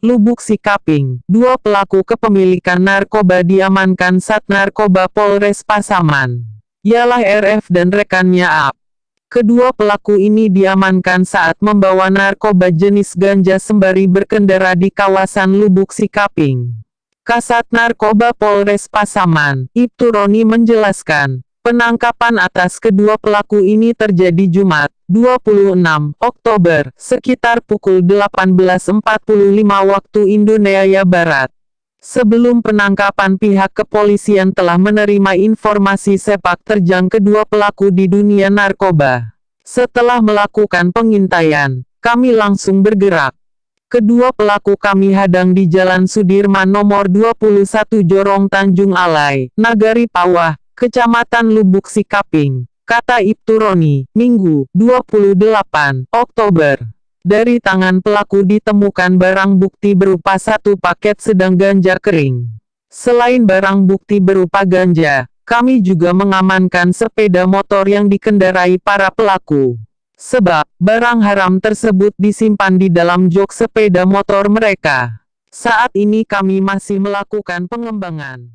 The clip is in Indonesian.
Lubuk Sikaping, 2 pelaku kepemilikan narkoba diamankan Sat Narkoba Polres Pasaman, ialah RF dan rekannya AP. Kedua pelaku ini diamankan saat membawa narkoba jenis ganja sembari berkendara di kawasan Lubuk Sikaping. Kasat Narkoba Polres Pasaman, Ibtu Roni menjelaskan, penangkapan atas kedua pelaku ini terjadi Jumat, 26 Oktober, sekitar pukul 18.45 waktu Indonesia Barat. Sebelum penangkapan, pihak kepolisian telah menerima informasi sepak terjang kedua pelaku di dunia narkoba. Setelah melakukan pengintaian, kami langsung bergerak. Kedua pelaku kami hadang di Jalan Sudirman nomor 21 Jorong Tanjung Alai, Nagari Pawah, Kecamatan Lubuk Sikaping, kata Ibtu Roni, Minggu, 28 Oktober. Dari tangan pelaku ditemukan barang bukti berupa 1 paket sedang ganja kering. Selain barang bukti berupa ganja, kami juga mengamankan sepeda motor yang dikendarai para pelaku. Sebab, barang haram tersebut disimpan di dalam jok sepeda motor mereka. Saat ini kami masih melakukan pengembangan.